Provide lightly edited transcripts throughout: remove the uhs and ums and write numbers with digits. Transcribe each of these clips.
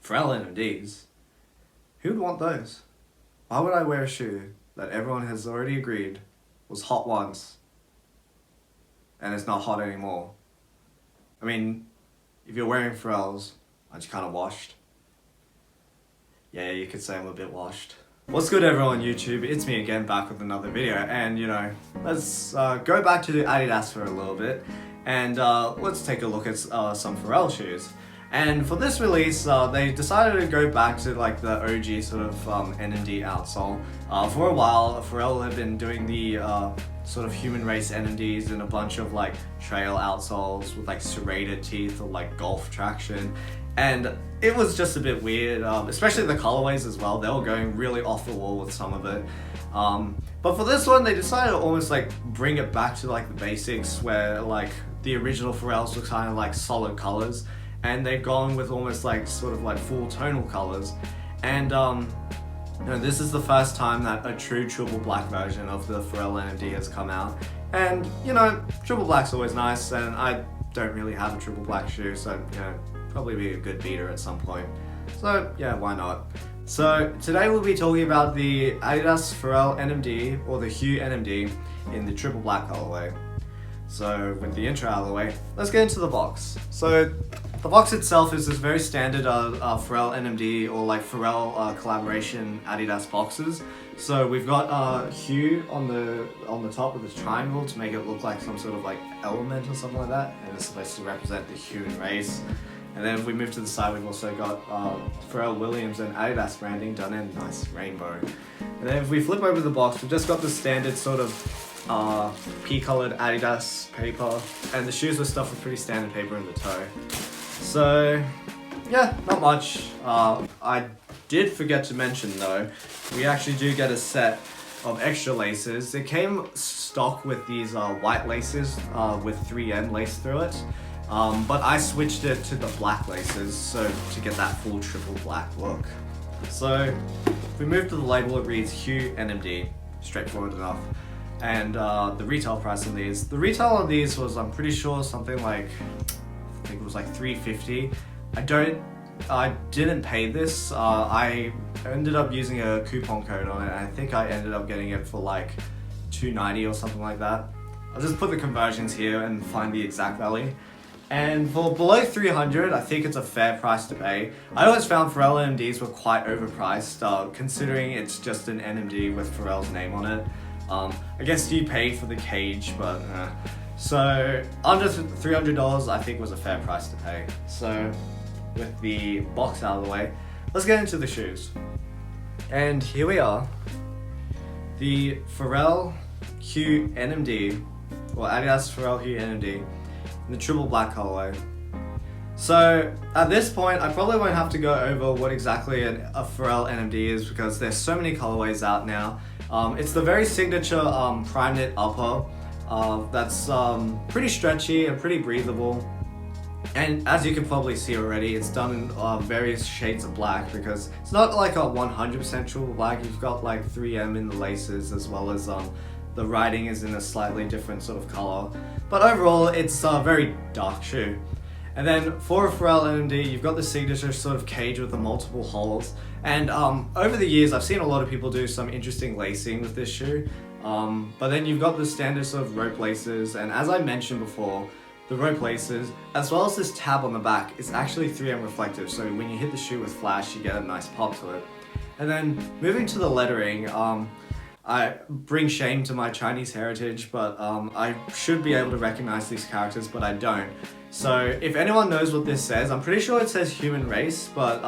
Pharrell NMDs? Who would want those? Why would I wear a shoe that everyone has already agreed was hot once and it's not hot anymore? I mean, if you're wearing Pharrells, aren't you kind of washed? Yeah, you could say I'm a bit washed. What's good everyone on YouTube? It's me again, back with another video, and let's go back to the Adidas for a little bit and let's take a look at some Pharrell shoes. And for this release, they decided to go back to like the OG sort of NMD outsole. For a while, Pharrell had been doing the sort of human race NMDs and a bunch of like trail outsoles with like serrated teeth or like golf traction. And it was just a bit weird, especially the colorways as well. They were going really off the wall with some of it. But for this one, they decided to almost like bring it back to like the basics, where like the original Pharrells were kind of like solid colors, and they've gone with almost like sort of like full tonal colors. And this is the first time that a true triple black version of the Pharrell NMD has come out. And triple black's always nice, and I don't really have a triple black shoe, so probably be a good beater at some point. So yeah, why not? So today we'll be talking about the Adidas Pharrell NMD, or the Hue NMD, in the triple black colorway. So with the intro out of the way, let's get into the box. So the box itself is this very standard Pharrell NMD, or like Pharrell collaboration Adidas boxes. So we've got Hue on the top with this triangle to make it look like some sort of like element or something like that, and it's supposed to represent the human race. And then if we move to the side, we've also got Pharrell Williams and Adidas branding done in nice rainbow. And then if we flip over the box, we've just got the standard sort of pea-colored Adidas paper, and the shoes were stuffed with pretty standard paper in the toe. So yeah, not much. I did forget to mention though, we actually do get a set of extra laces. It came stock with these white laces with 3M lace through it. But I switched it to the black laces, so to get that full triple black look. So if we move to the label, it reads Hue NMD, straightforward enough. And the retail price on these, on these was, I'm pretty sure, something like, I think it was like $3.50. I didn't pay this. I ended up using a coupon code on it, and I think I ended up getting it for like $2.90 or something like that. I'll just put the conversions here and find the exact value. And for below 300, I think it's a fair price to pay. I always found Pharrell NMDs were quite overpriced, considering it's just an NMD with Pharrell's name on it. I guess you paid for the cage, but so under $300 I think was a fair price to pay. So with the box out of the way, let's get into the shoes. And here we are, the Pharrell Hue NMD, or Adidas Pharrell Hue NMD, in the triple black colorway. So at this point, I probably won't have to go over what exactly a Pharrell NMD is, because there's so many colorways out now. It's the very signature prime knit upper that's pretty stretchy and pretty breathable. And as you can probably see already, it's done in various shades of black, because it's not like a 100% triple black. You've got like 3M in the laces, as well as the writing is in a slightly different sort of color. But overall, it's a very dark shoe. And then for a Pharrell NMD, you've got the signature sort of cage with the multiple holes. And over the years, I've seen a lot of people do some interesting lacing with this shoe. But then you've got the standard sort of rope laces. And as I mentioned before, the rope laces, as well as this tab on the back, is actually 3M reflective. So when you hit the shoe with flash, you get a nice pop to it. And then moving to the lettering, I bring shame to my Chinese heritage, but I should be able to recognize these characters, but I don't. So if anyone knows what this says, I'm pretty sure it says human race, but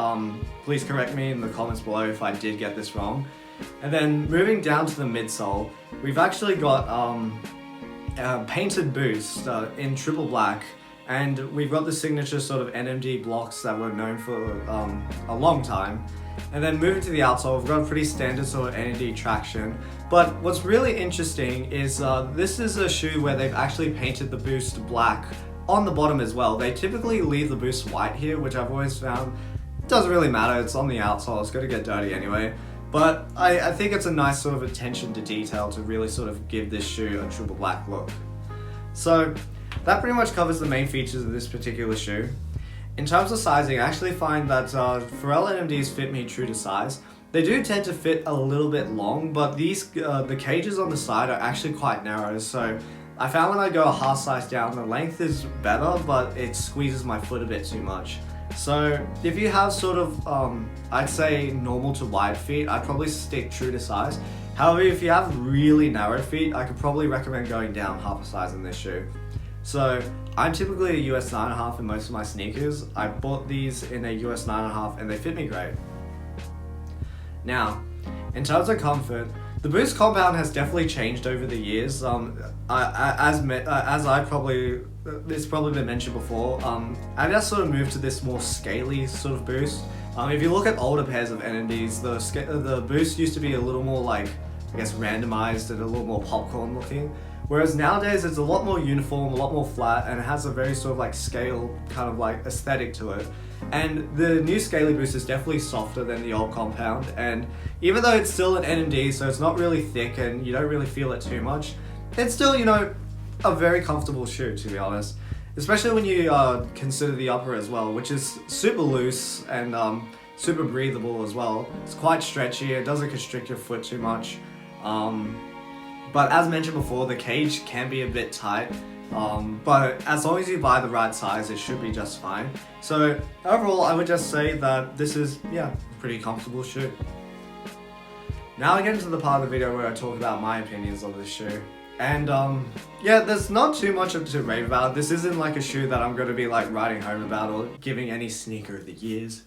please correct me in the comments below if I did get this wrong. And then moving down to the midsole, we've actually got painted boots in triple black, and we've got the signature sort of NMD blocks that were known for a long time. And then moving to the outsole, we've got a pretty standard sort of NMD traction. But what's really interesting is this is a shoe where they've actually painted the boost black on the bottom as well. They typically leave the boost white here, which I've always found doesn't really matter. It's on the outsole, it's gonna get dirty anyway. But I think it's a nice sort of attention to detail to really sort of give this shoe a triple black look. So that pretty much covers the main features of this particular shoe. In terms of sizing, I actually find that Pharrell NMDs fit me true to size. They do tend to fit a little bit long, but these the cages on the side are actually quite narrow, so I found when I go a half size down, the length is better, but it squeezes my foot a bit too much. So if you have sort of, I'd say normal to wide feet, I'd probably stick true to size. However, if you have really narrow feet, I could probably recommend going down half a size in this shoe. So I'm typically a US 9.5 in most of my sneakers. I bought these in a US 9.5 and they fit me great. Now, in terms of comfort, the Boost compound has definitely changed over the years. It's probably been mentioned before, Adidas sort of moved to this more scaly sort of Boost. If you look at older pairs of NMDs, the Boost used to be a little more like, I guess, randomized and a little more popcorn looking. Whereas nowadays it's a lot more uniform, a lot more flat, and it has a very sort of like scale kind of like aesthetic to it. And the new Scaly Boost is definitely softer than the old compound, and even though it's still an NMD, so it's not really thick and you don't really feel it too much, it's still, you know, a very comfortable shoe, to be honest. Especially when you consider the upper as well, which is super loose and super breathable as well. It's quite stretchy, it doesn't constrict your foot too much. But as mentioned before, the cage can be a bit tight, but as long as you buy the right size, it should be just fine. So overall, I would just say that this is, yeah, a pretty comfortable shoe. Now I get into the part of the video where I talk about my opinions of this shoe. And yeah, there's not too much to rave about. This isn't like a shoe that I'm going to be like writing home about or giving any sneaker of the years.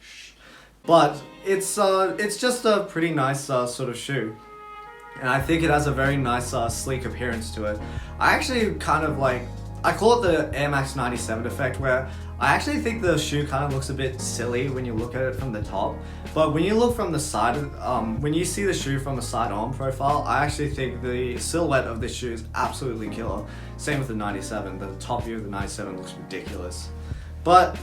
But it's just a pretty nice sort of shoe. And I think it has a very nice sleek appearance to it. I actually kind of like, I call it the Air Max 97 effect, where I actually think the shoe kind of looks a bit silly when you look at it from the top. But when you look from the side, when you see the shoe from the side on profile, I actually think the silhouette of this shoe is absolutely killer. Same with the 97, the top view of the 97 looks ridiculous. But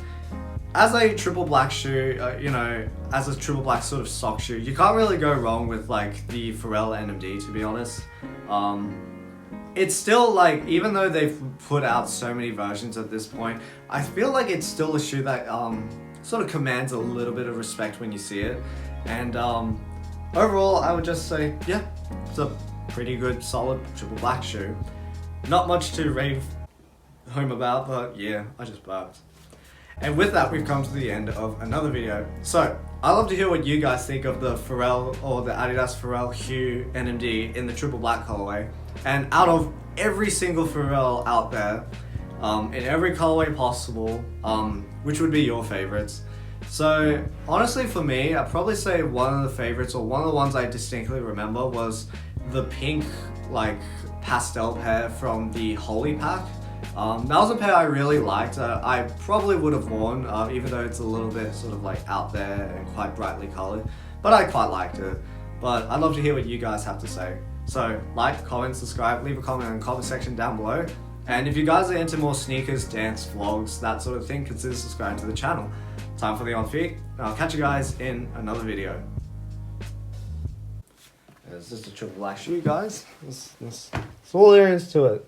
as a triple black shoe, you know, as a triple black sort of sock shoe, you can't really go wrong with like the Pharrell NMD, to be honest. It's still like, even though they've put out so many versions at this point, I feel like it's still a shoe that sort of commands a little bit of respect when you see it. And overall, I would just say, yeah, it's a pretty good, solid triple black shoe. Not much to rave home about, but yeah, I just burped. And with that, we've come to the end of another video. So, I'd love to hear what you guys think of the Pharrell or the Adidas Pharrell Hue NMD in the triple black colorway. And out of every single Pharrell out there, in every colorway possible, which would be your favorites? So, honestly for me, I'd probably say one of the favorites, or one of the ones I distinctly remember, was the pink, like, pastel pair from the Holy Pack. That was a pair I really liked. I probably would have worn, even though it's a little bit sort of like out there and quite brightly colored, but I quite liked it. But I'd love to hear what you guys have to say. So like, comment, subscribe, leave a comment in the comment section down below. And if you guys are into more sneakers, dance, vlogs, that sort of thing, consider subscribing to the channel. Time for the on feet, and I'll catch you guys in another video. It's just a triple black shoe, guys. That's all there is to it.